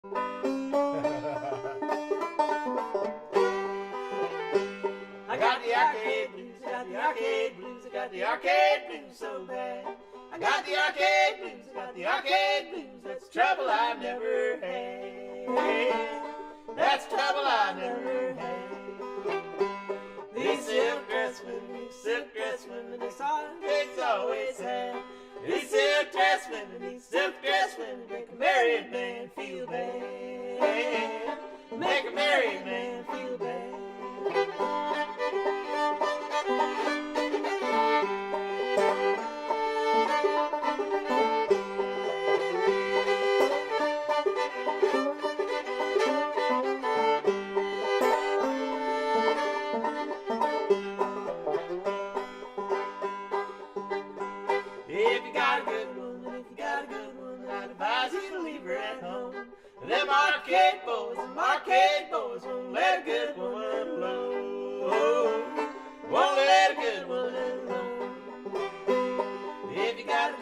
I got the arcade blues, I got the arcade blues, I got the arcade blues so bad. I got the arcade blues, I got the arcade blues, that's trouble I never had. That's trouble I never had. These silk dress women, that's all they's always had. These silk dress women, make a married man feel bad. Make a married man feel bad. If you got a good woman, I'd advise you to leave her at home. Them arcade boys won't let a good woman alone. Won't let a good woman alone. If you got a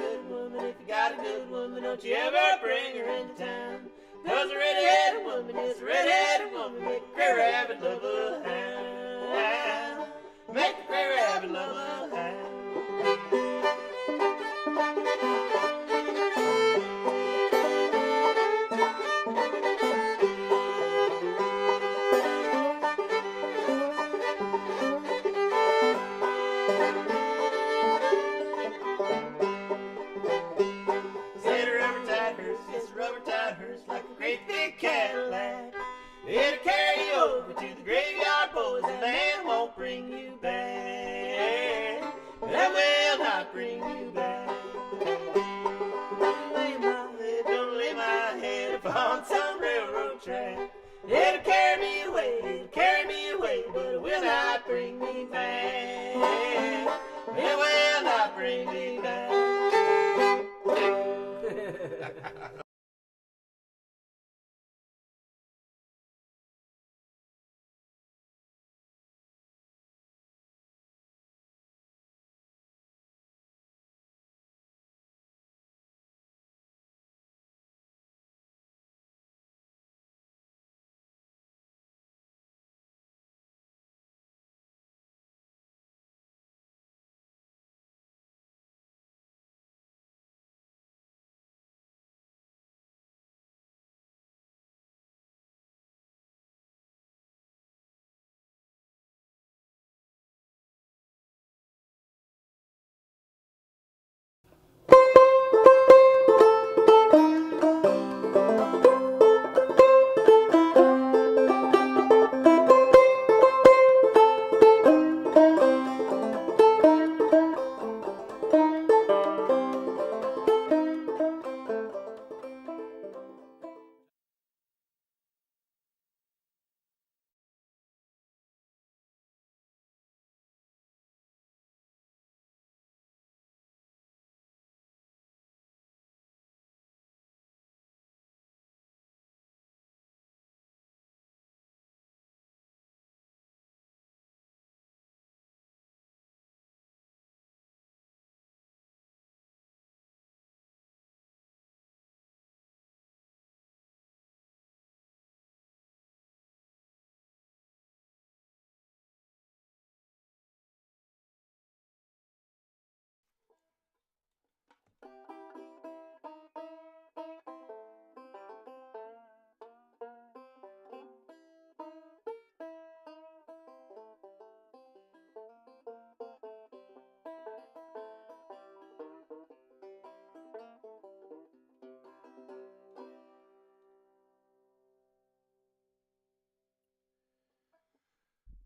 good woman, don't you ever bring her into town. 'Cause a red-headed woman is a red-headed woman. Make a gray rabbit love a hound. Make a gray rabbit love a hound. Like a great big Cadillac, it'll carry you over to the graveyard, boys, and man won't bring you back. That will not bring you back. Don't lay my head upon some railroad track. It'll carry me away, but it will not bring me back. It will not bring me back.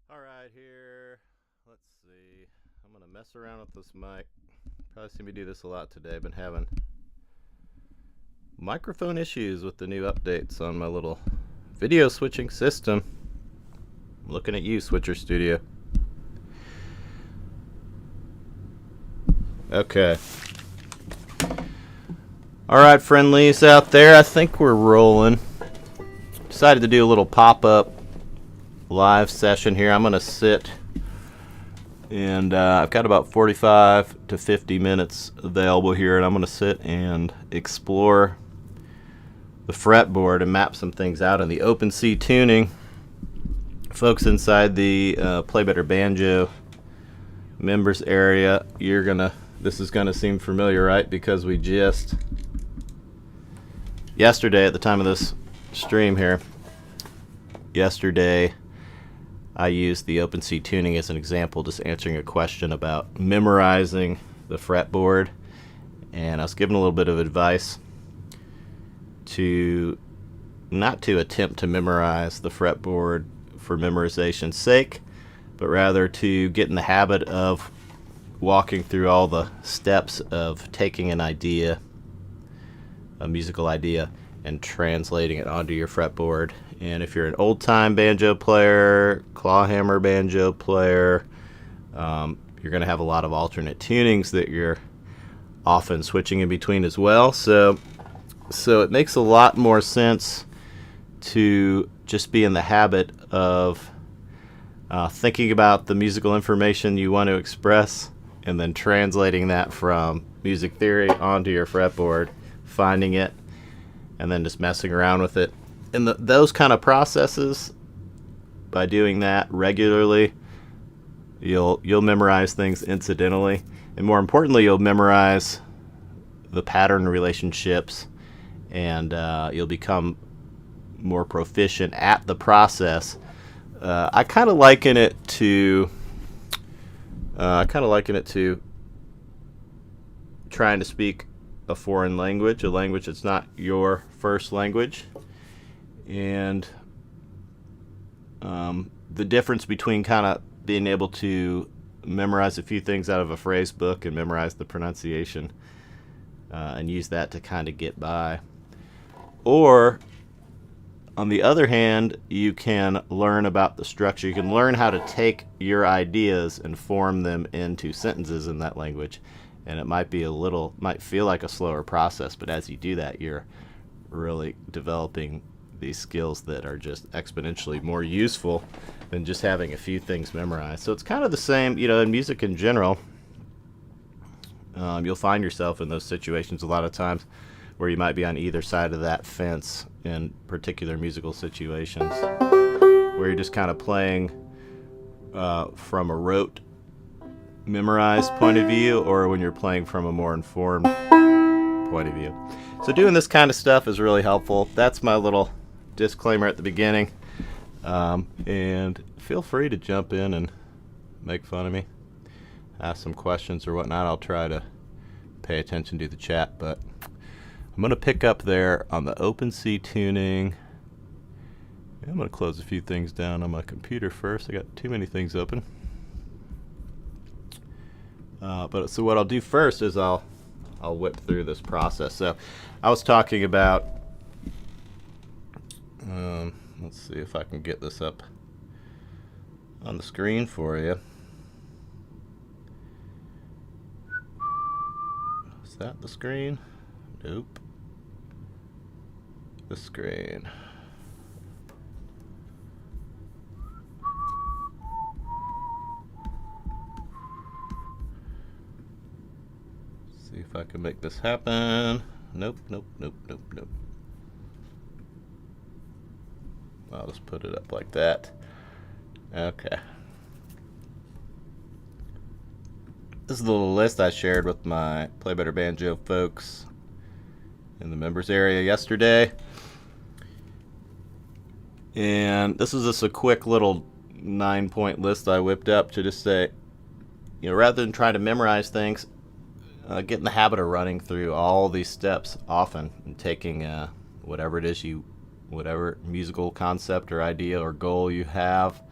Alright, here, let's see, I'm going to mess around with this mic. Probably seen me do this a lot today. Been having microphone issues with the new updates on my little video switching system. I'm looking at you, Switcher Studio. Okay. Alright, friendlies out there, I think we're rolling. Decided to do a little pop-up live session here. I'm going to sit and I've got about 45 to 50 minutes available here, and I'm going to sit and explore the fretboard and map some things out in the open C tuning. Folks inside the Play Better Banjo members area, this is gonna seem familiar, right? Because we just yesterday, at the time of this stream here, yesterday I used the open C tuning as an example, just answering a question about memorizing the fretboard, and I was given a little bit of advice to not to attempt to memorize the fretboard for memorization's sake, but rather to get in the habit of walking through all the steps of taking an idea, a musical idea, and translating it onto your fretboard. And if you're an old-time banjo player, clawhammer banjo player, you're going to have a lot of alternate tunings that you're often switching in between as well. So it makes a lot more sense to just be in the habit of thinking about the musical information you want to express and then translating that from music theory onto your fretboard, finding it, and then just messing around with it. And those kind of processes, by doing that regularly, you'll memorize things incidentally, and more importantly, you'll memorize the pattern relationships, and you'll become more proficient at the process. I kind of liken it to trying to speak a foreign language, a language that's not your first language. And the difference between kind of being able to memorize a few things out of a phrase book and memorize the pronunciation and use that to kind of get by. Or, on the other hand, you can learn about the structure. You can learn how to take your ideas and form them into sentences in that language. And it might feel like a slower process, but as you do that, you're really developing these skills that are just exponentially more useful than just having a few things memorized. So it's kind of the same, in music in general. You'll find yourself in those situations a lot of times where you might be on either side of that fence in particular musical situations, where you're just kind of playing from a rote, memorized point of view, or when you're playing from a more informed point of view. So doing this kind of stuff is really helpful. That's my little disclaimer at the beginning. And feel free to jump in and make fun of me, ask some questions or whatnot. I'll try to pay attention to the chat, but I'm going to pick up there on the open C tuning. I'm going to close a few things down on my computer first. I got too many things open. So what I'll do first is I'll whip through this process. So I was talking about, let's see if I can get this up on the screen for you. Is that the screen? Nope. The screen. See if I can make this happen. Nope. I'll just put it up like that. Okay. This is the little list I shared with my Play Better Banjo folks in the members area yesterday. And this is just a quick little 9-point list I whipped up to just say, rather than trying to memorize things, get in the habit of running through all these steps often and taking whatever it is whatever musical concept or idea or goal you have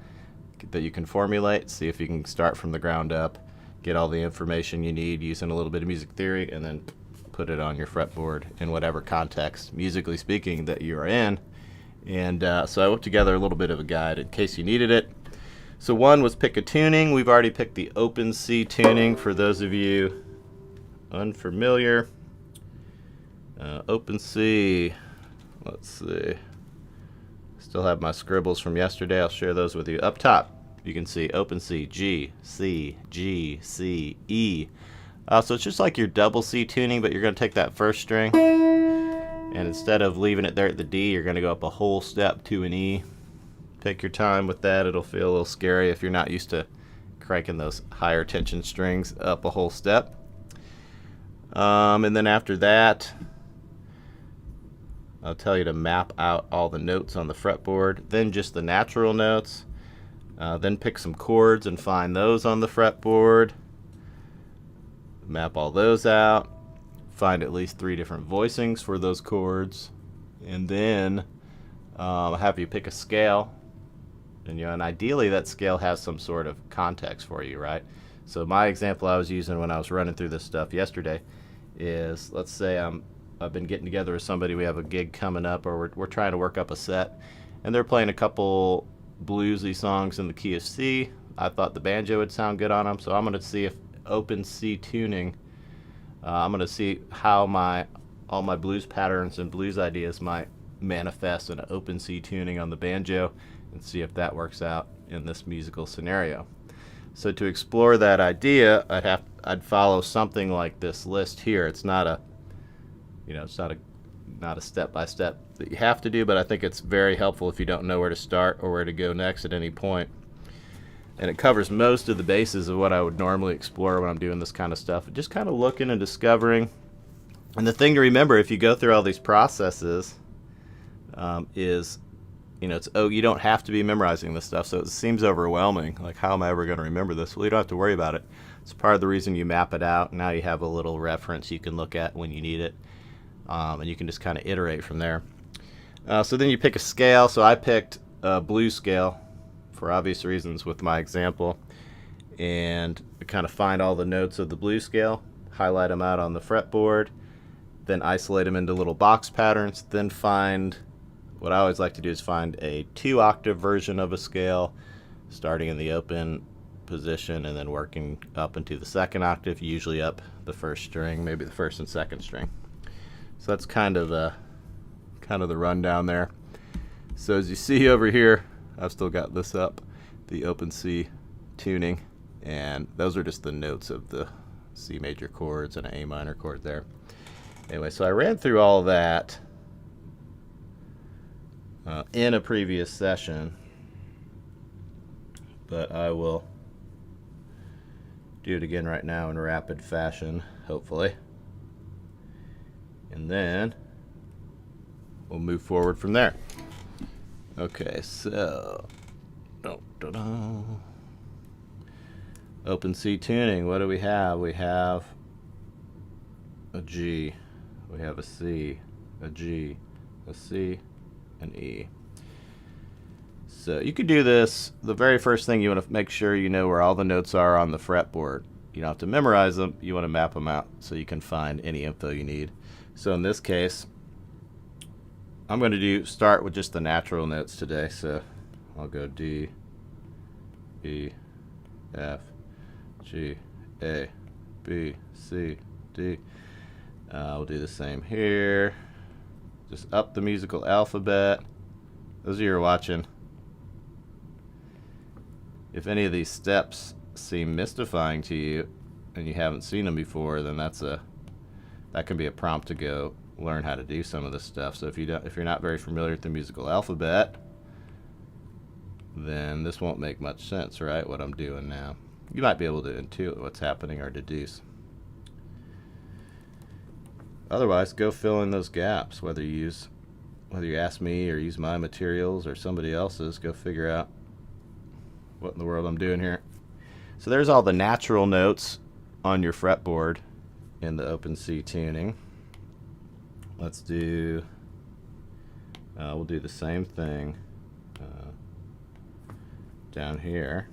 that you can formulate, see if you can start from the ground up, get all the information you need using a little bit of music theory, and then put it on your fretboard in whatever context, musically speaking, that you are in. And so I whipped together a little bit of a guide in case you needed it. So one was pick a tuning. We've already picked the open C tuning for those of you unfamiliar. Open C, let's see. Still have my scribbles from yesterday. I'll share those with you. Up top, you can see open C, G, C, G, C, E. So it's just like your double C tuning, but you're going to take that first string And instead of leaving it there at the D, you're going to go up a whole step to an E. Take your time with that. It'll feel a little scary if you're not used to cranking those higher tension strings up a whole step. And then after that, I'll tell you to map out all the notes on the fretboard, then just the natural notes, then pick some chords and find those on the fretboard, map all those out, find at least 3 different voicings for those chords, and then have you pick a scale, and ideally that scale has some sort of context for you, right? So my example I was using when I was running through this stuff yesterday is, let's say I've been getting together with somebody, we have a gig coming up, or we're trying to work up a set, and they're playing a couple bluesy songs in the key of C. I thought the banjo would sound good on them, so I'm going to see if open C tuning, I'm going to see how all my blues patterns and blues ideas might manifest in an open C tuning on the banjo, and see if that works out in this musical scenario. So to explore that idea, I'd follow something like this list here. It's not a not a step-by-step that you have to do, but I think it's very helpful if you don't know where to start or where to go next at any point. And it covers most of the bases of what I would normally explore when I'm doing this kind of stuff. Just kind of looking and discovering. And the thing to remember if you go through all these processes is, you don't have to be memorizing this stuff, so it seems overwhelming. Like, how am I ever going to remember this? Well, you don't have to worry about it. It's part of the reason you map it out. Now you have a little reference you can look at when you need it, and you can just kind of iterate from there. So then you pick a scale. So I picked a blues scale for obvious reasons with my example, and kind of find all the notes of the blues scale, highlight them out on the fretboard, then isolate them into little box patterns, then find, what I always like to do is find a 2-octave version of a scale, starting in the open position and then working up into the 2nd octave, usually up the 1st string, maybe the 1st and 2nd string. So that's kind of the rundown there. So as you see over here, I've still got this up, the open C tuning, and those are just the notes of the C major chords and an A minor chord there. Anyway, so I ran through all of that in a previous session, but I will do it again right now in rapid fashion, hopefully, and then we'll move forward from there. Okay, so open C tuning, what do we have? We have a G, we have a C, a G, a C, an E. So you could do this. The very first thing, you want to make sure you know where all the notes are on the fretboard. You don't have to memorize them, you want to map them out so you can find any info you need. So in this case, I'm going to start with just the natural notes today. So I'll go D, E, F, G, A, B, C, D. We'll do the same here. Just up the musical alphabet. Those of you who are watching, if any of these steps seem mystifying to you and you haven't seen them before, then that can be a prompt to go learn how to do some of this stuff. So if you're not very familiar with the musical alphabet, then this won't make much sense, right? What I'm doing now. You might be able to intuit what's happening or deduce. Otherwise, go fill in those gaps. Whether you ask me or use my materials or somebody else's, go figure out what in the world I'm doing here. So there's all the natural notes on your fretboard in the open C tuning. Let's do, we'll do the same thing down here.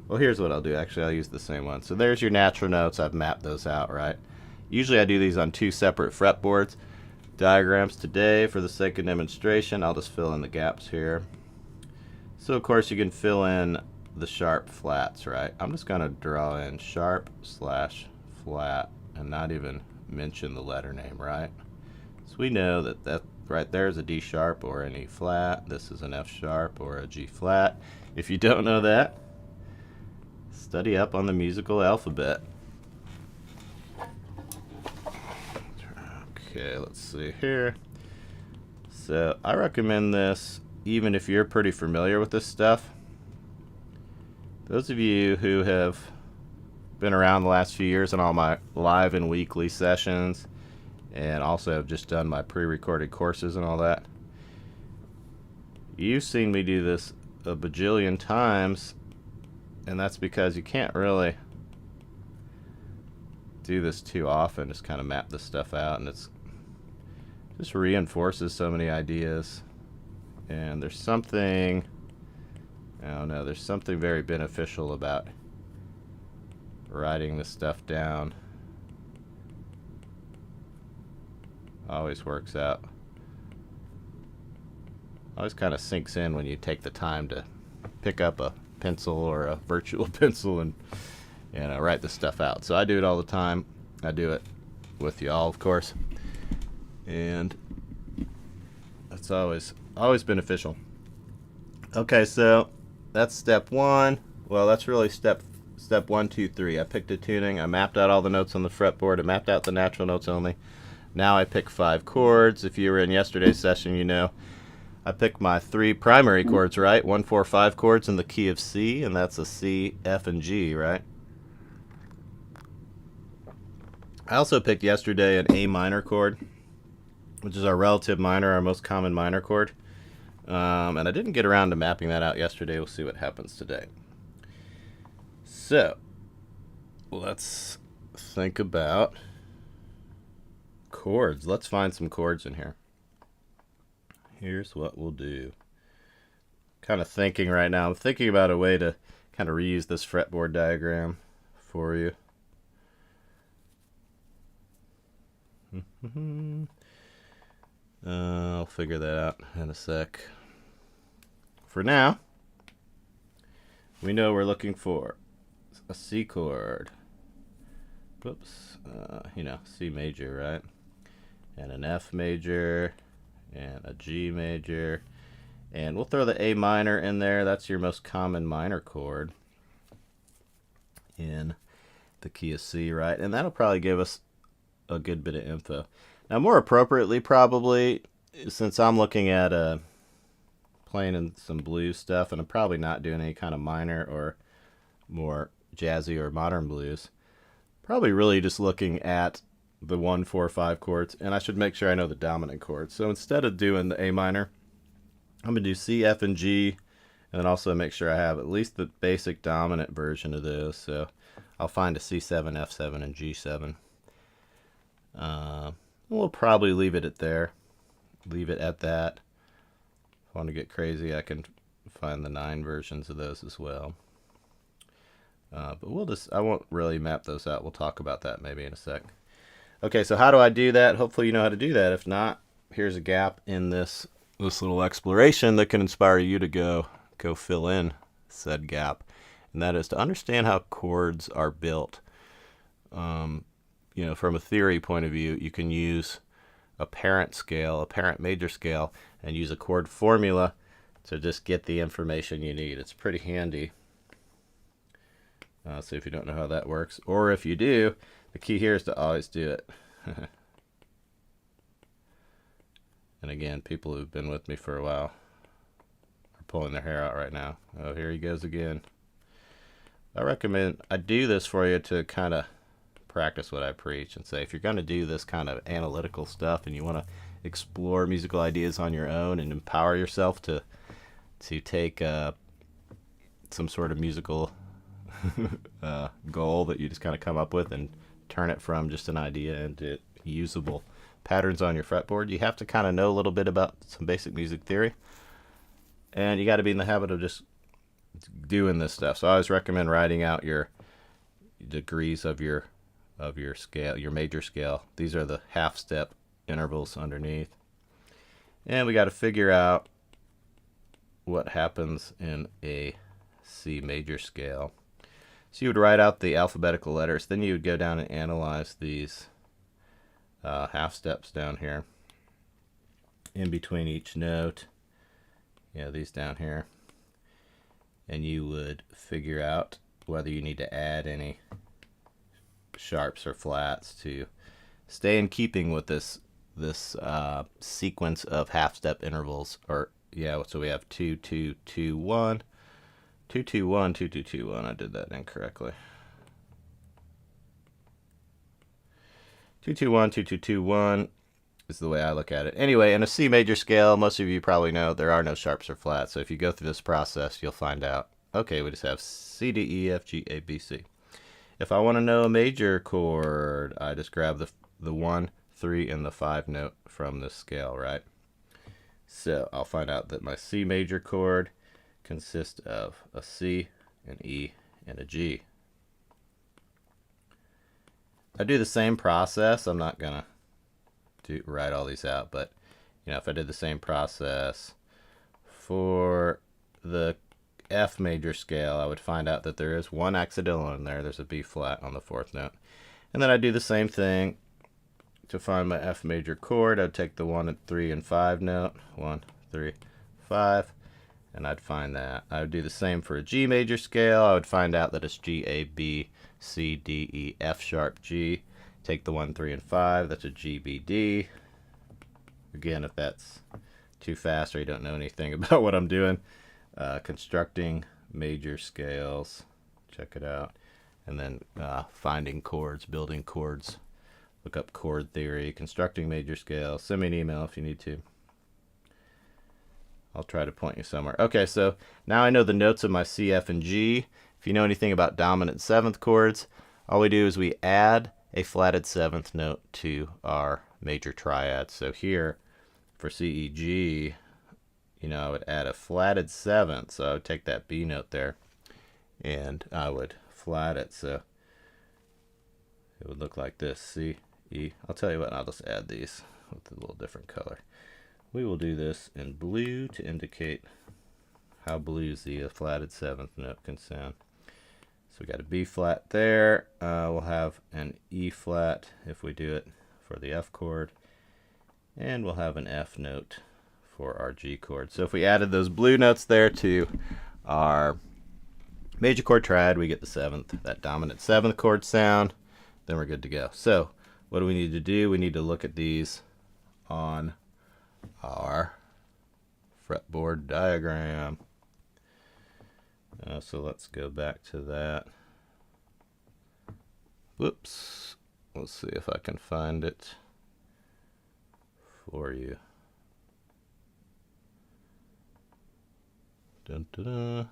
Well, here's what I'll do. Actually, I'll use the same one. So there's your natural notes. I've mapped those out, right? Usually I do these on 2 separate fretboards. Diagrams today, for the sake of demonstration, I'll just fill in the gaps here. So of course you can fill in the sharp flats, right? I'm just going to draw in sharp / flat and not even mention the letter name, right? So we know that right there is a D sharp or an E flat. This is an F sharp or a G flat. If you don't know that, study up on the musical alphabet. Okay, let's see here. So I recommend this even if you're pretty familiar with this stuff. Those of you who have been around the last few years in all my live and weekly sessions, and also have just done my pre-recorded courses and all that, you've seen me do this a bajillion times, and that's because you can't really do this too often. Just kind of map this stuff out, and it's just reinforces so many ideas. And there's something, I don't know, there's something very beneficial about writing this stuff down. Always works out. Always kind of sinks in when you take the time to pick up a pencil or a virtual pencil and write this stuff out. So I do it all the time. I do it with y'all, of course, and that's always beneficial. Okay, so that's step one. Well, that's really step 1, 2, 3. I picked a tuning. I mapped out all the notes on the fretboard. I mapped out the natural notes only. Now I pick 5 chords. If you were in yesterday's session, you know I picked my 3 primary chords, right? 1, 4, 5 chords in the key of C, and that's a C, F, and G, right? I also picked yesterday an A minor chord, which is our relative minor, our most common minor chord. And I didn't get around to mapping that out yesterday. We'll see what happens today. So, let's think about chords. Let's find some chords in here. Here's what we'll do. Kind of thinking right now. I'm thinking about a way to kind of reuse this fretboard diagram for you. I'll figure that out in a sec. For now, we know we're looking for a C chord. Whoops. C major, right? And an F major, and a G major, and we'll throw the A minor in there. That's your most common minor chord in the key of C, right? And that'll probably give us a good bit of info. Now, more appropriately, probably, since I'm looking at playing in some blues stuff, and I'm probably not doing any kind of minor or more jazzy or modern blues, probably really just looking at the 1, 4, 5 chords, and I should make sure I know the dominant chords. So instead of doing the A minor, I'm going to do C, F, and G, and then also make sure I have at least the basic dominant version of those. So I'll find a C7, F7, and G7. We'll probably leave it at there. Leave it at that. If I want to get crazy, I can find the 9 versions of those as well. But I won't really map those out. We'll talk about that maybe in a sec. Okay, so how do I do that? Hopefully you know how to do that. If not, here's a gap in this little exploration that can inspire you to go fill in said gap. And that is to understand how chords are built. From a theory point of view, you can use a parent scale, a parent major scale, and use a chord formula to just get the information you need. It's pretty handy. So if you don't know how that works, or if you do, the key here is to always do it. And again, people who've been with me for a while are pulling their hair out right now. Oh, here he goes again. I do this for you to kind of practice what I preach and say, if you're going to do this kind of analytical stuff and you want to explore musical ideas on your own and empower yourself to take some sort of musical goal that you just kind of come up with and turn it from just an idea into usable patterns on your fretboard, you have to kind of know a little bit about some basic music theory, and you got to be in the habit of just doing this stuff. So I always recommend writing out your degrees of your scale, your major scale. These are the half step intervals underneath, and we got to figure out what happens in a C major scale. So you would write out the alphabetical letters, then you would go down and analyze these half steps down here in between each note. These down here, and you would figure out whether you need to add any sharps or flats to stay in keeping with this this sequence of half-step intervals, or yeah, so we have 2 2 2 1 2 2 1 2 2 2 1. I did that incorrectly. 2 2 1 2 2 2 1 is the way I look at it. Anyway, in a C major scale, most of you probably know there are no sharps or flats. So if you go through this process, you'll find out, okay, we just have C, D, E, F, G, A, B, C. If I want to know a major chord, I just grab the 1, 3, and the 5 note from this scale, right? So I'll find out that my C major chord consists of a C, an E, and a G. I do the same process. I'm not gonna write all these out, but you know, if I did the same process for the F major scale, I would find out that there is one accidental in there. There's a B flat on the 4th note. And then I do the same thing to find my F major chord. I'd take the 1, 3, and 5 note, 1, 3, 5, and I'd find that. I would do the same for a G major scale. I would find out that it's G, A, B, C, D, E, F sharp, G. Take the 1, 3, and 5. That's a G, B, D. Again, if that's too fast or you don't know anything about what I'm doing, constructing major scales. Check it out. And then finding chords, building chords. Look up chord theory, constructing major scales. Send me an email if you need to. I'll try to point you somewhere. Okay, so now I know the notes of my C, F, and G. If you know anything about dominant 7th chords, all we do is we add a flatted 7th note to our major triad. So here, for C, E, G, you know, I would add a flatted 7th. So I would take that B note there, and I would flat it. So it would look like this, C, E. I'll tell you what, I'll just add these with a little different color. We will do this in blue to indicate how bluesy a flatted 7th note can sound. So we got a B flat there. We'll have an E flat if we do it for the F chord. And we'll have an F note for our G chord. So if we added those blue notes there to our major chord triad, we get the 7th, that dominant 7th chord sound. Then we're good to go. So what do we need to do? We need to look at these on our fretboard diagram. So let's go back to that. Whoops. Let's see if I can find it for you. Dun, dun,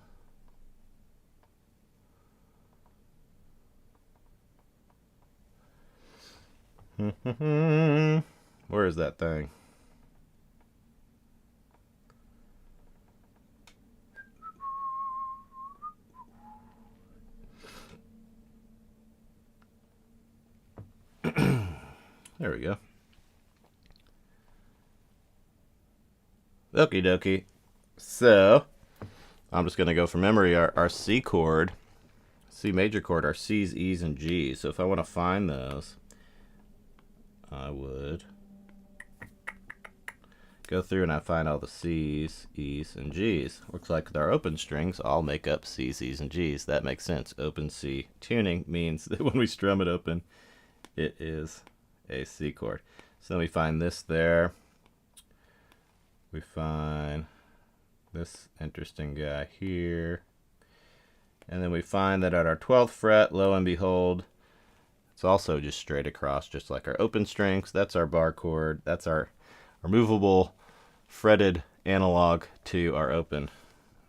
dun. Where is that thing? There we go. Okie dokie. So, I'm just going to go from memory. Our C chord, C major chord, our C's, E's, and G's. So if I want to find those, I would go through and I find all the C's, E's, and G's. Looks like our open strings all make up C's, E's, and G's. That makes sense. Open C tuning means that when we strum it open, it is a C chord. So then we find this there. We find this interesting guy here. And then we find that at our 12th fret, lo and behold, it's also just straight across, just like our open strings. That's our bar chord. That's our movable fretted analog to our open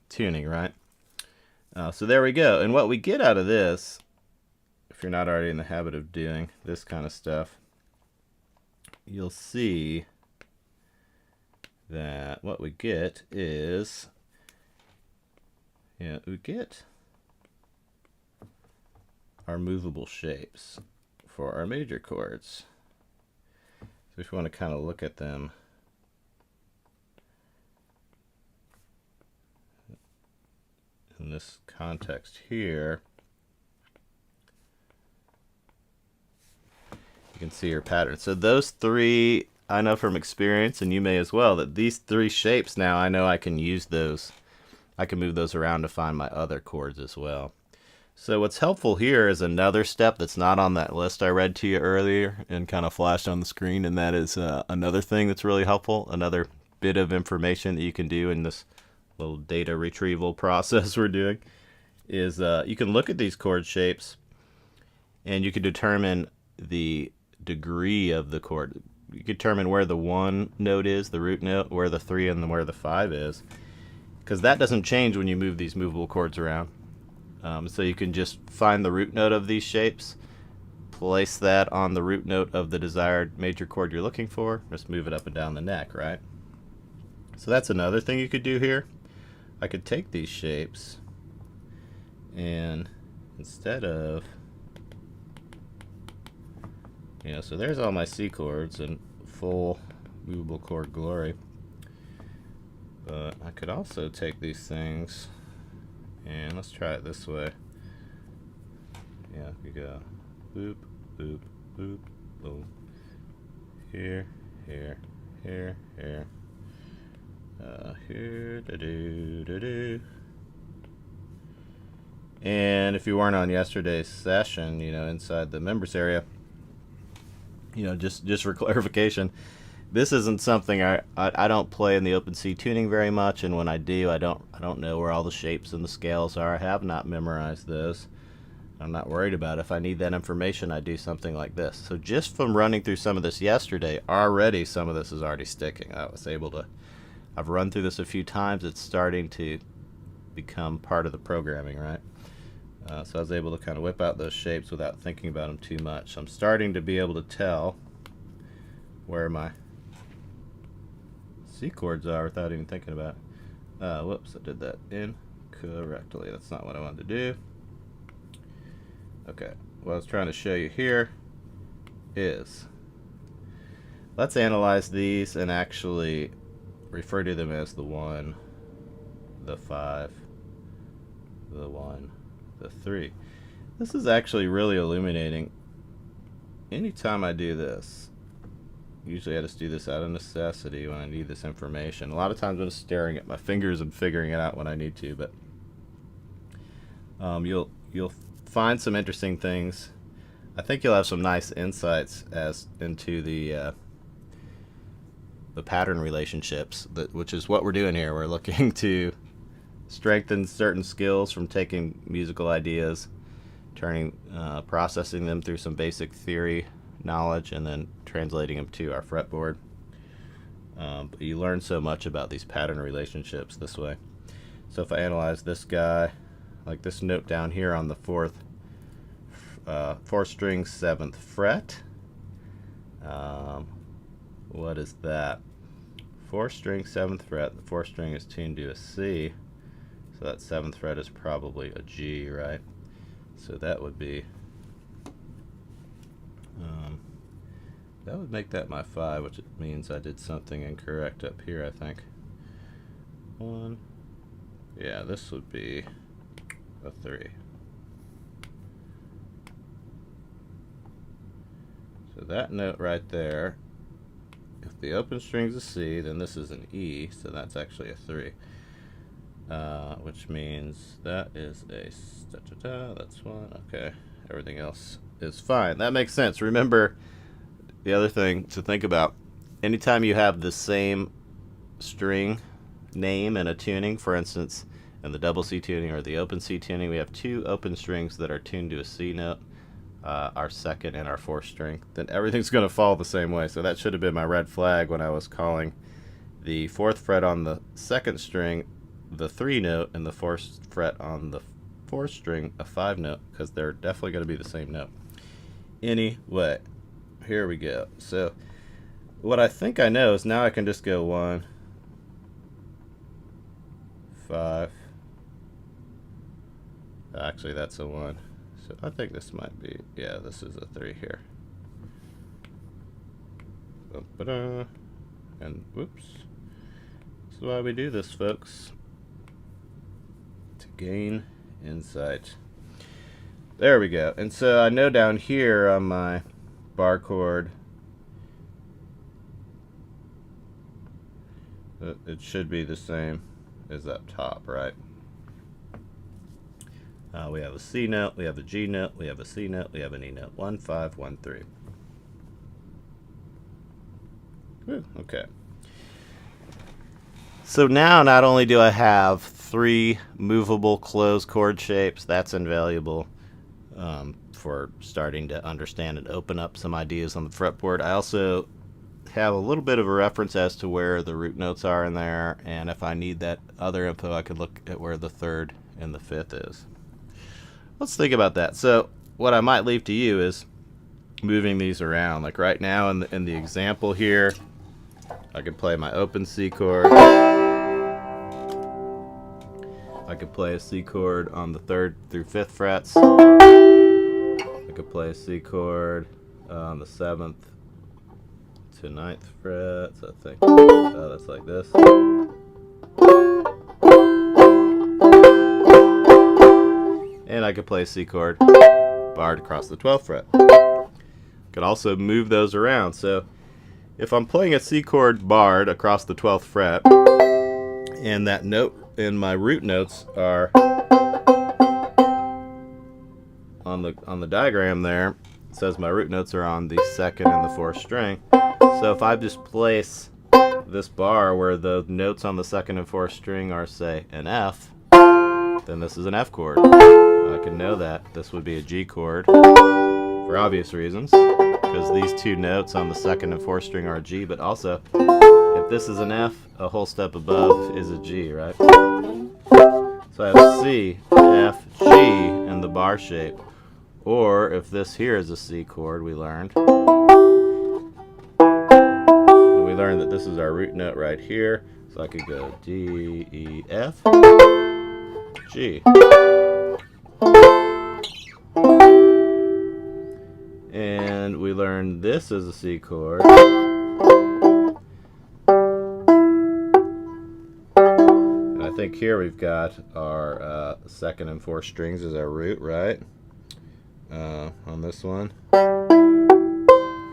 tuning, right? So there we go. And what we get out of this, if you're not already in the habit of doing this kind of stuff, you'll see that what we get is, we get our movable shapes for our major chords. So if you want to kind of look at them in this context here, you can see your pattern. So those three, I know from experience, and you may as well, that these three shapes now, I know I can use those. I can move those around to find my other chords as well. So what's helpful here is another step that's not on that list I read to you earlier and kind of flashed on the screen, and that is another thing that's really helpful, another bit of information that you can do in this little data retrieval process we're doing, is you can look at these chord shapes and you can determine the degree of the chord. You can determine where the 1 note is, the root note, where the 3 and where the 5 is, because that doesn't change when you move these movable chords around. So you can just find the root note of these shapes, place that on the root note of the desired major chord you're looking for, just move it up and down the neck, right? So that's another thing you could do here. I could take these shapes and instead of, so there's all my C chords in full movable chord glory. But I could also take these things and let's try it this way. Yeah, you go boop, boop, boop, boom. Here, here, here, here. Here, da-do, da-do. And if you weren't on yesterday's session, inside the members area, just for clarification, this isn't something I don't play in the open C tuning very much, and when I do, I don't know where all the shapes and the scales are. I have not memorized those. I'm not worried about it. If I need that information, I do something like this. So just from running through some of this yesterday, already some of this is already sticking. I've run through this a few times. It's starting to become part of the programming, right? So I was able to kind of whip out those shapes without thinking about them too much. So I'm starting to be able to tell where my C chords are without even thinking about it. Whoops, I did that incorrectly. That's not what I wanted to do. Okay, what I was trying to show you here is, let's analyze these and actually refer to them as the 1, the 5, the 1, the 3. This is actually really illuminating. Anytime I do this, usually I just do this out of necessity when I need this information. A lot of times I'm just staring at my fingers and figuring it out when I need to, but you'll find some interesting things. I think you'll have some nice insights as into the pattern relationships, which is what we're doing here. We're looking to strengthen certain skills from taking musical ideas, processing them through some basic theory knowledge, and then translating them to our fretboard. But you learn so much about these pattern relationships this way. So if I analyze this guy, like this note down here on the 4th string 7th fret, what is that? 4th string 7th fret. The 4th string is tuned to a C, so that 7th fret is probably a G, right? So that would be that would make that my 5, which means I did something incorrect up here, I think. 1, yeah, this would be a 3. So that note right there, if the open string's a C, then this is an E, so that's actually a 3. Which means that is a that's 1. Okay, everything else is fine. That makes sense. Remember, the other thing to think about, anytime you have the same string name in a tuning, for instance, in the double C tuning or the open C tuning, we have 2 open strings that are tuned to a C note, our 2nd and our 4th string, then everything's going to fall the same way. So that should have been my red flag when I was calling the 4th fret on the 2nd string the 3 note and the 4th fret on the 4th string a 5 note, because they're definitely going to be the same note. Anyway, here we go. So what I think I know is now I can just go 1, 5. Actually, that's a 1. So I think this might be, yeah, this is a 3 here. And whoops. This is why we do this, folks. To gain insight. There we go. And so I know down here on my bar chord, it should be the same as up top, right? We have a C note, we have a G note, we have a C note, we have an E note. 1, 5, 1, 3. Ooh, okay. So now not only do I have 3 movable closed chord shapes, that's invaluable for starting to understand and open up some ideas on the fretboard. I also have a little bit of a reference as to where the root notes are in there, and if I need that other info, I could look at where the 3rd and the 5th is. Let's think about that. So what I might leave to you is moving these around. Like right now in the example here, I could play my open C chord. I could play a C chord on the 3rd through 5th frets. I could play a C chord on the 7th to 9th frets, I think. That's like this. And I could play a C chord barred across the 12th fret. Could also move those around. So if I'm playing a C chord barred across the 12th fret, and that note in my root notes are on the diagram there, it says my root notes are on the 2nd and the 4th string. So if I just place this bar where the notes on the 2nd and 4th string are, say, an F, then this is an F chord. I can know that this would be a G chord for obvious reasons, because these 2 notes on the 2nd and 4th string are a G, but also if this is an F, a whole step above is a G, right? So I have C, F, G in the bar shape. Or if this here is a C chord, we learned that this is our root note right here. So I could go D, E, F, G. And we learned this is a C chord. And I think here we've got our 2nd and 4th strings as our root, right? On this one.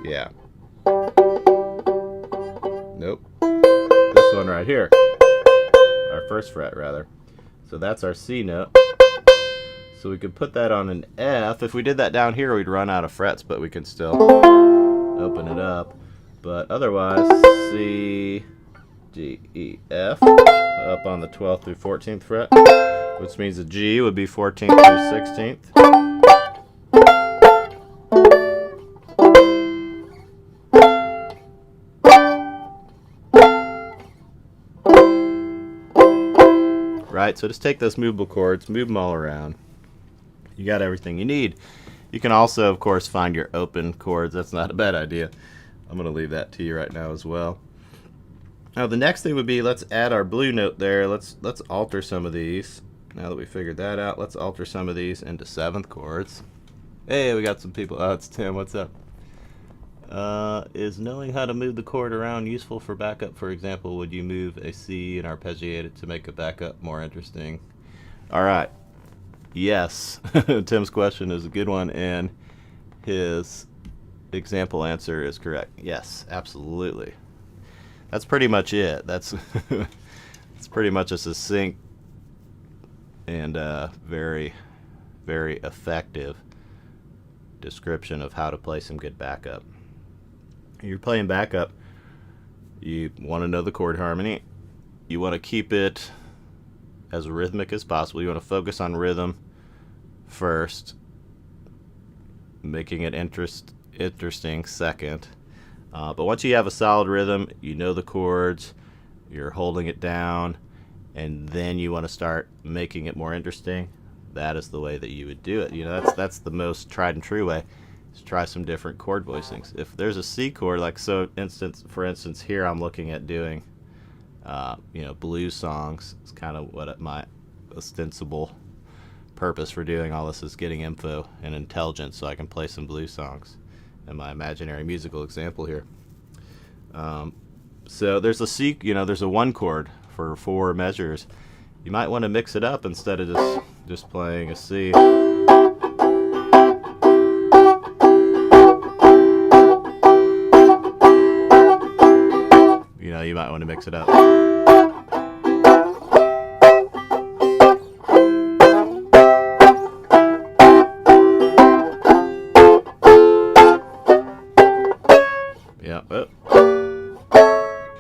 Yeah. Nope. This one right here. Our 1st fret, rather. So that's our C note. So we could put that on an F. If we did that down here, we'd run out of frets, but we can still open it up. But otherwise, C, D, E, F, up on the 12th through 14th fret, which means the G would be 14th through 16th. Right, so just take those movable chords, move them all around. You got everything you need. You can also, of course, find your open chords. That's not a bad idea. I'm going to leave that to you right now as well. Now the next thing would be, let's add our blue note there. Let's alter some of these. Now that we figured that out, let's alter some of these into 7th chords. Hey, we got some people. Oh, it's Tim. What's up? Is knowing how to move the chord around useful for backup? For example, would you move a C and arpeggiate it to make a backup more interesting? All right. Yes. Tim's question is a good one, and his example answer is correct. Yes, absolutely. That's pretty much it. That's it's pretty much a succinct and very, very effective description of how to play some good backup. You're playing backup, you want to know the chord harmony. You want to keep it as rhythmic as possible. You want to focus on rhythm first, making it interesting second. But once you have a solid rhythm, you know the chords, you're holding it down, and then you want to start making it more interesting. That is the way that you would do it. You know, that's the most tried and true way. Is try some different chord voicings. If there's a C chord, like for instance, here I'm looking at doing, blues songs. It's kind of what my ostensible purpose for doing all this is, getting info and intelligence so I can play some blues songs in my imaginary musical example here. So there's a C, there's a 1 chord for 4 measures. You might want to mix it up instead of just playing a C. You might want to mix it up.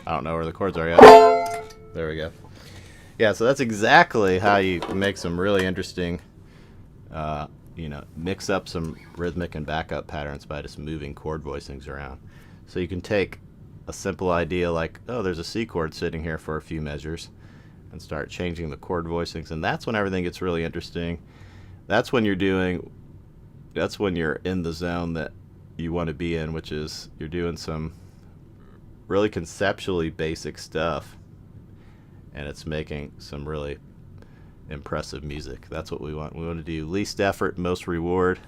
I don't know where the chords are yet. There we go. Yeah, so that's exactly how you make some really interesting, mix up some rhythmic and backup patterns by just moving chord voicings around. So you can take a simple idea like, oh, there's a C chord sitting here for a few measures, and start changing the chord voicings, and that's when everything gets really interesting. That's when you're in the zone that you want to be in, which is you're doing some really conceptually basic stuff, and it's making some really impressive music. That's what we want. We want to do least effort, most reward,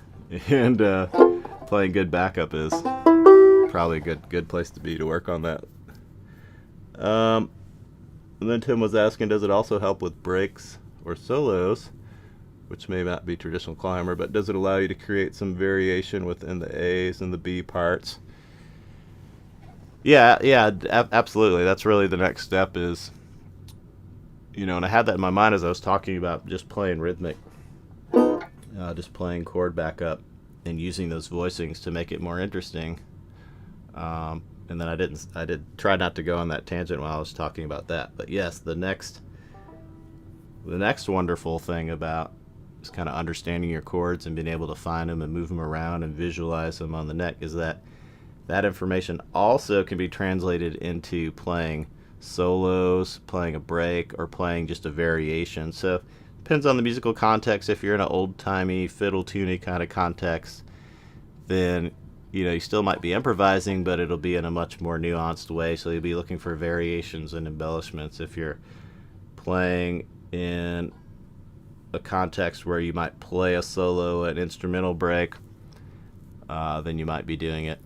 and playing good backup is probably a good place to be to work on that. And then Tim was asking, does it also help with breaks or solos, which may not be traditional climber, but does it allow you to create some variation within the A's and the B parts? Yeah, absolutely. That's really the next step is, and I had that in my mind as I was talking about just playing rhythmic, just playing chord backup and using those voicings to make it more interesting. And then I did try not to go on that tangent while I was talking about that. But yes, the next wonderful thing about is kind of understanding your chords and being able to find them and move them around and visualize them on the neck is that information also can be translated into playing solos, playing a break, or playing just a variation. So it depends on the musical context. If you're in an old-timey, fiddle-tuney kind of context, then you still might be improvising, but it'll be in a much more nuanced way, so you'll be looking for variations and embellishments. If you're playing in a context where you might play a solo, an instrumental break, then you might be doing it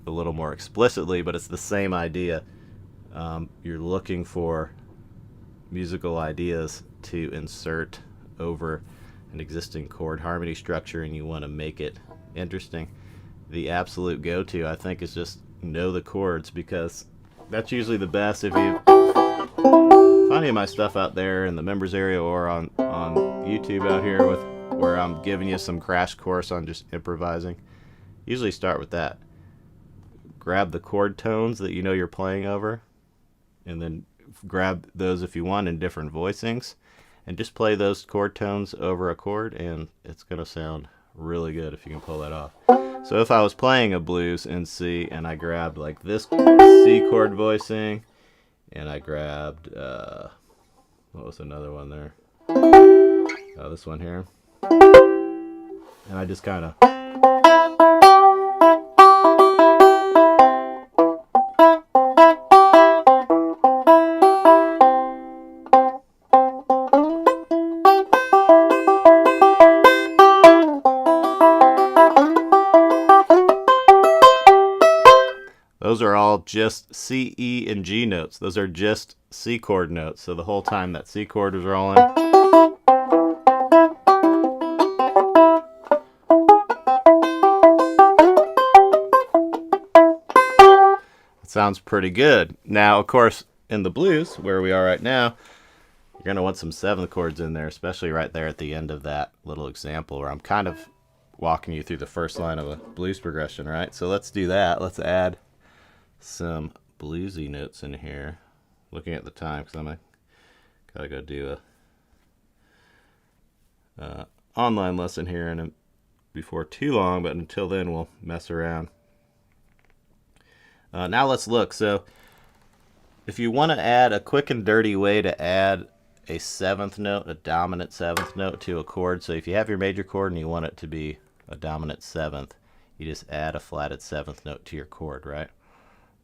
a little more explicitly, but it's the same idea. You're looking for musical ideas to insert over an existing chord harmony structure, and you want to make it interesting. The absolute go-to, I think, is just know the chords, because that's usually the best. If you find any of my stuff out there in the members area or on YouTube out here where I'm giving you some crash course on just improvising, usually start with that. Grab the chord tones that you're playing over, and then grab those if you want in different voicings, and just play those chord tones over a chord, and it's going to sound really good if you can pull that off. So if I was playing a blues in C and I grabbed like this C chord voicing, and I grabbed, what was another one there? This one here. And I just kind of... Those are all just C, E, and G notes. Those are just C chord notes. So the whole time that C chord was rolling, it sounds pretty good. Now, of course, in the blues, where we are right now, you're going to want some seventh chords in there, especially right there at the end of that little example where I'm kind of walking you through the first line of a blues progression, right? So let's do that. Let's add some bluesy notes in here. Looking at the time, because I'm gotta go do a online lesson here before too long, but until then we'll mess around. Now let's look. So if you want to add a quick and dirty way to add a seventh note, a dominant seventh note to a chord, so if you have your major chord and you want it to be a dominant seventh, you just add a flatted seventh note to your chord, right?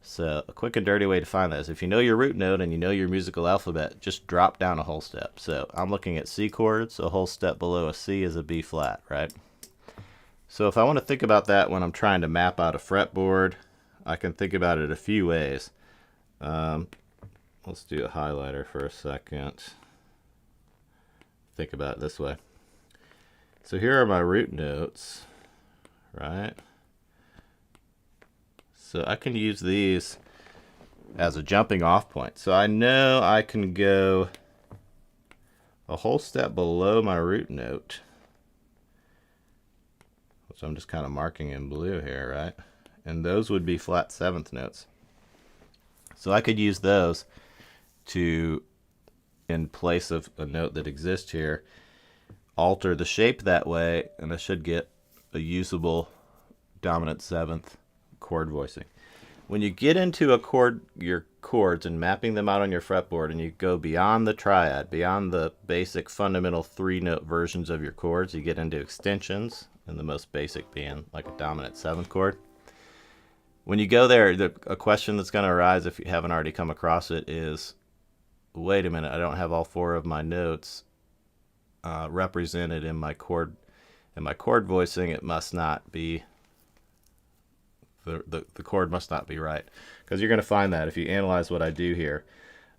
So a quick and dirty way to find that is if you know your root note and you know your musical alphabet, just drop down a whole step. So I'm looking at C chords, a whole step below a C is a B flat, right? So if I want to think about that when I'm trying to map out a fretboard, I can think about it a few ways. Let's do a highlighter for a second. Think about it this way. So here are my root notes, right? So I can use these as a jumping off point. So I know I can go a whole step below my root note, which I'm just kind of marking in blue here, right? And those would be flat seventh notes. So I could use those to, in place of a note that exists here, alter the shape that way, and I should get a usable dominant seventh chord voicing. When you get into your chords and mapping them out on your fretboard, and you go beyond the triad, beyond the basic fundamental 3-note versions of your chords, you get into extensions, and the most basic being like a dominant seventh chord. When you go there, a question that's going to arise if you haven't already come across it is, wait a minute, I don't have all 4 of my notes represented in my chord voicing. It must not be the chord must not be right, because you're going to find that if you analyze what I do here,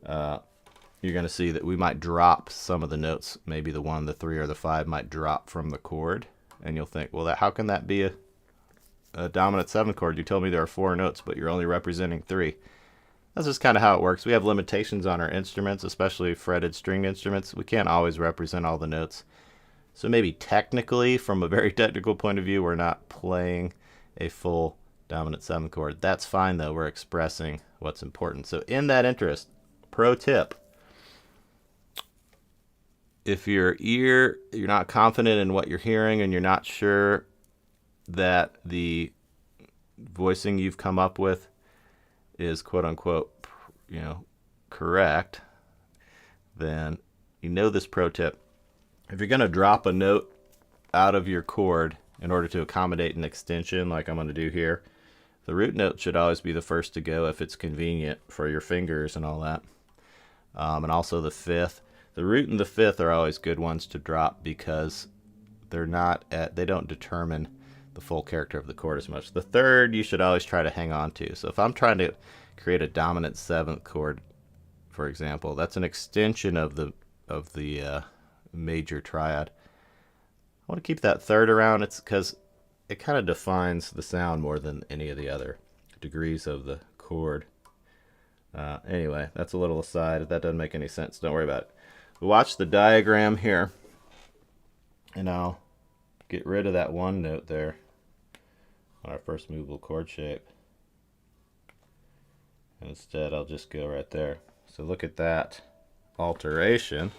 you're going to see that we might drop some of the notes. Maybe the 1, the 3, or the 5 might drop from the chord, and you'll think, well, how can that be a dominant 7th chord? You told me there are 4 notes, but you're only representing 3. That's just kind of how it works. We have limitations on our instruments, especially fretted string instruments. We can't always represent all the notes. So maybe technically, from a very technical point of view, we're not playing a full dominant 7th chord. That's fine though, we're expressing what's important. So in that interest, pro tip, if you're not confident in what you're hearing and you're not sure that the voicing you've come up with is quote unquote, correct, then this pro tip. If you're going to drop a note out of your chord in order to accommodate an extension like I'm going to do here, the root note should always be the first to go if it's convenient for your fingers and all that. And also the 5th. The root and the 5th are always good ones to drop because they don't determine the full character of the chord as much. The 3rd you should always try to hang on to. So if I'm trying to create a dominant 7th chord, for example, that's an extension of the major triad. I want to keep that 3rd around. It's because it kind of defines the sound more than any of the other degrees of the chord. Anyway, that's a little aside. If that doesn't make any sense, don't worry about it. Watch the diagram here, and I'll get rid of that 1 note there on our first movable chord shape. And instead, I'll just go right there. So look at that alteration.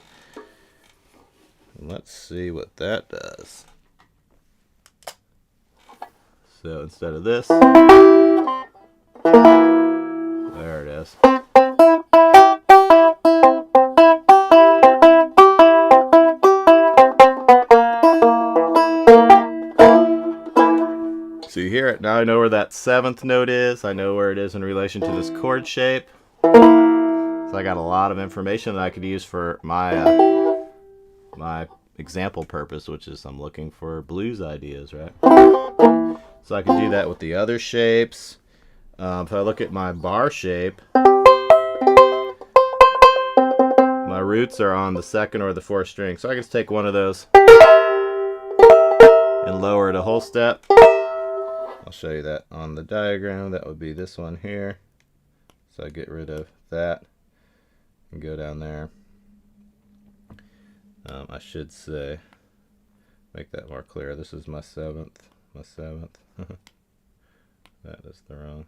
Let's see what that does. So instead of this, there it is. So you hear it. Now I know where that 7th note is. I know where it is in relation to this chord shape. So I got a lot of information that I could use for my my example purpose, which is I'm looking for blues ideas, right? So I can do that with the other shapes. If I look at my bar shape, my roots are on the 2nd or the 4th string. So I can just take one of those and lower it a whole step. I'll show you that on the diagram. That would be this one here. So I get rid of that and go down there. I should say, make that more clear. This is my 7th. My 7th. That is the wrong.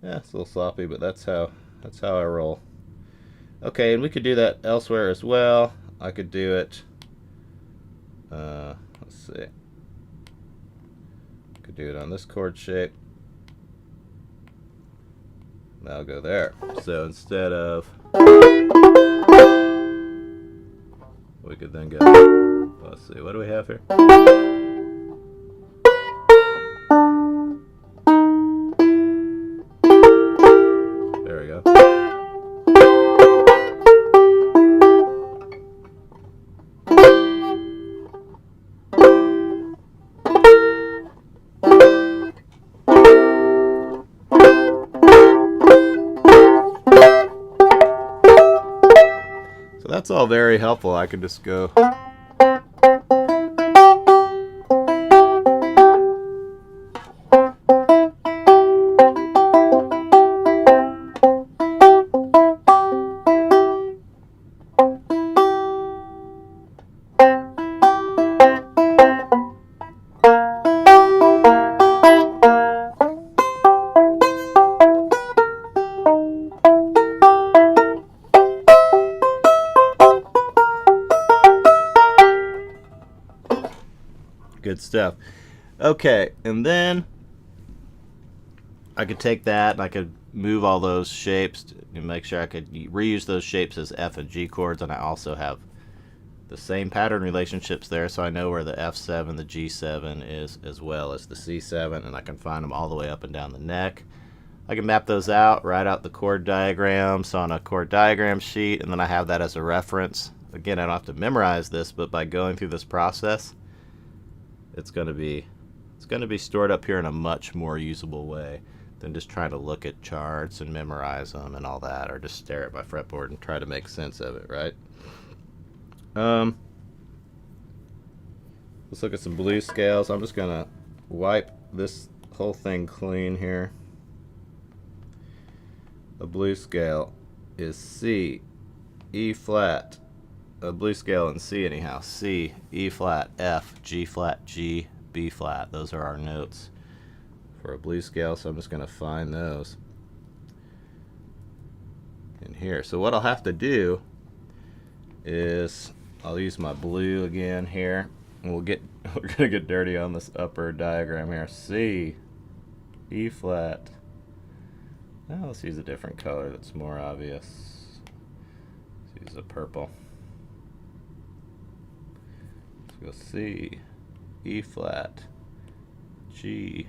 Yeah, it's a little sloppy, but that's how I roll. Okay, and we could do that elsewhere as well. I could do it. Let's see. Could do it on this chord shape. I'll go there. So instead of, we could then go. Let's see. What do we have here? There we go. So that's all very helpful. I could just go. Good stuff. Okay, and then I could take that and I could move all those shapes and make sure I could reuse those shapes as F and G chords, and I also have the same pattern relationships there, so I know where the F7, the G7 is, as well as the C7, and I can find them all the way up and down the neck. I can map those out, write out the chord diagrams on a chord diagram sheet, and then I have that as a reference. Again, I don't have to memorize this, but by going through this process, it's going to be stored up here in a much more usable way than just trying to look at charts and memorize them and all that, or just stare at my fretboard and try to make sense of it, right? Let's look at some blues scales. I'm just going to wipe this whole thing clean here. A blues scale is C, E flat. A blues scale in C anyhow. C, E flat, F, G flat, G, B flat. Those are our notes for a blues scale, so I'm just going to find those in here. So what I'll have to do is I'll use my blue again here, and we're gonna get dirty on this upper diagram here. C, E flat. Now let's use a different color that's more obvious. Let's use a purple. Let's go C, E flat, G.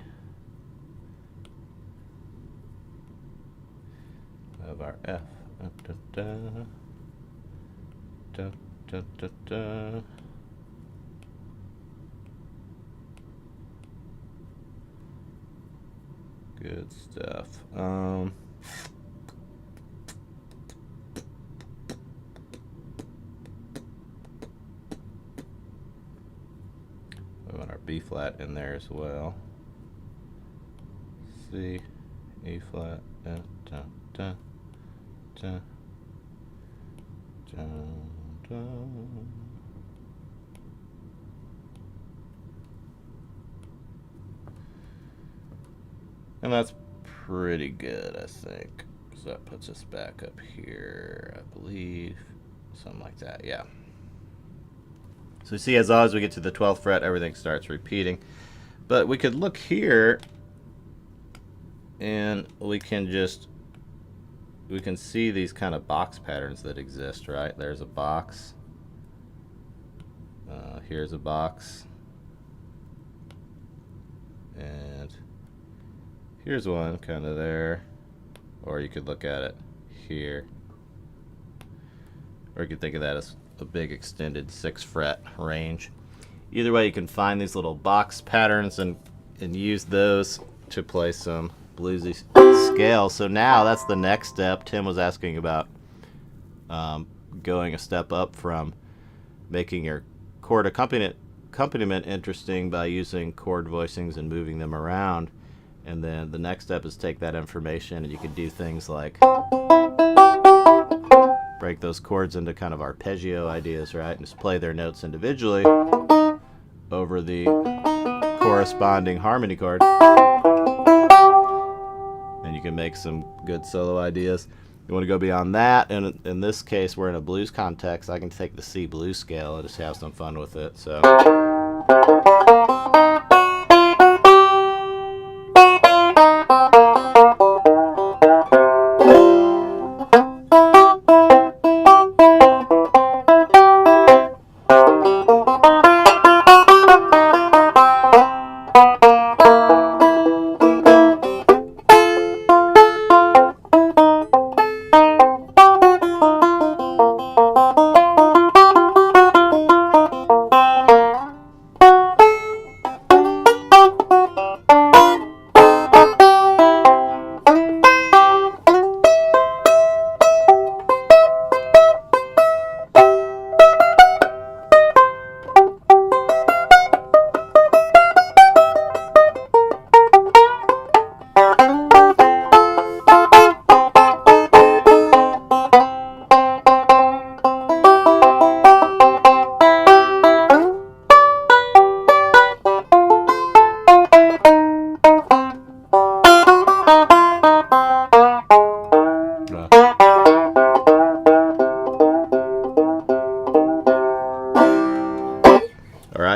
Of our F. Da, da, da, da, da, da. Good stuff. On our B flat in there as well. C, E flat, da, da, da, da, da, da. And that's pretty good, I think, because that puts us back up here, I believe. Something like that, yeah. So you see, as always, we get to the 12th fret, everything starts repeating. But we could look here, and we can see these kind of box patterns that exist, right? There's a box. Here's a box. And here's one kind of there. Or you could look at it here. Or you could think of that as a big extended 6th fret range. Either way, you can find these little box patterns and use those to play some bluesy scales. So now that's the next step. Tim was asking about going a step up from making your chord accompaniment interesting by using chord voicings and moving them around. And then the next step is take that information and you can do things like break those chords into kind of arpeggio ideas, right? And just play their notes individually over the corresponding harmony chord. And you can make some good solo ideas. You want to go beyond that, and in this case, we're in a blues context. I can take the C blues scale and just have some fun with it. So.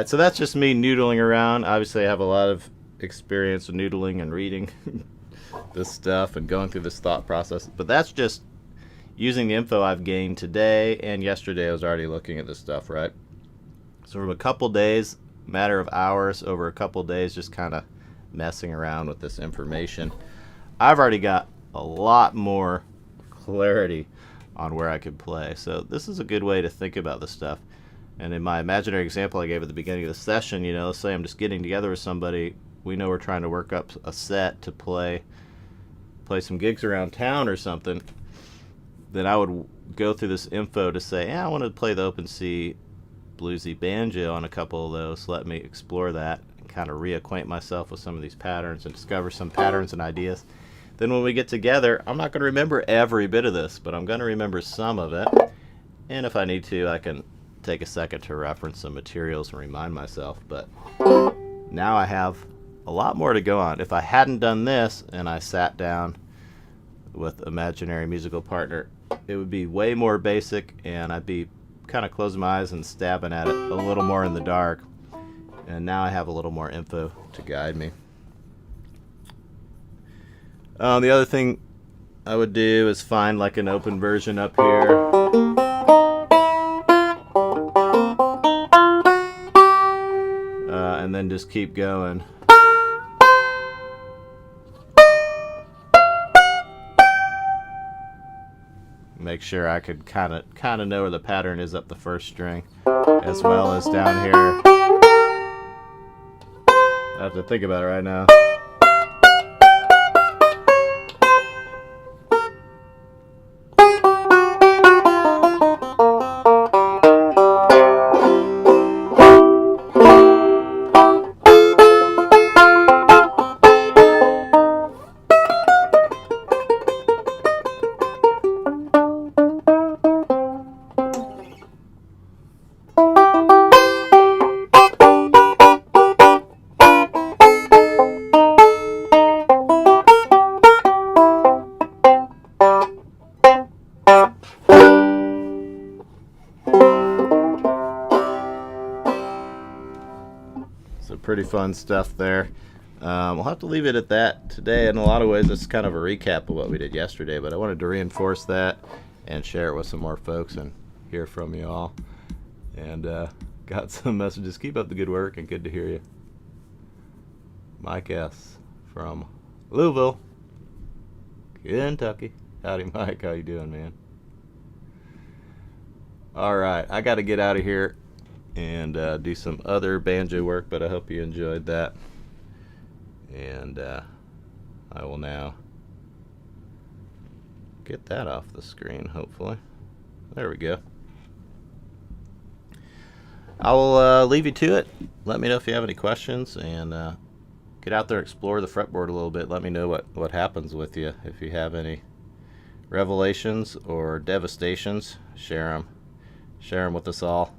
Alright, so that's just me noodling around. Obviously I have a lot of experience with noodling and reading this stuff and going through this thought process, but that's just using the info I've gained today, and yesterday I was already looking at this stuff, right? So from a couple days, matter of hours, over a couple days, just kind of messing around with this information, I've already got a lot more clarity on where I could play. So this is a good way to think about this stuff. And in my imaginary example I gave at the beginning of the session, you know, let's say I'm just getting together with somebody, we know we're trying to work up a set to play some gigs around town or something, then I would go through this info to say, yeah, I want to play the open C bluesy banjo on a couple of those. Let me explore that and kind of reacquaint myself with some of these patterns and discover some patterns and ideas. Then when we get together, I'm not going to remember every bit of this, but I'm going to remember some of it. And if I need to, I can take a second to reference some materials and remind myself. But now I have a lot more to go on. If I hadn't done this and I sat down with imaginary musical partner, it would be way more basic, and I'd be kind of closing my eyes and stabbing at it a little more in the dark. And now I have a little more info to guide me. The other thing I would do is find like an open version up here. And then just keep going. Make sure I could kind of know where the pattern is up the first string, as well as down here. I have to think about it right now. Pretty fun stuff there. We'll have to leave it at that today. In a lot of ways, it's kind of a recap of what we did yesterday, but I wanted to reinforce that and share it with some more folks and hear from you all. And got some messages. Keep up the good work, and good to hear you. Mike S. from Louisville, Kentucky. Howdy, Mike. How you doing, man? All right, I got to get out of here and do some other banjo work, but I hope you enjoyed that. And I will now get that off the screen, hopefully. There we go. I will leave you to it. Let me know if you have any questions, and get out there, explore the fretboard a little bit. Let me know what happens with you. If you have any revelations or devastations, share them with us all.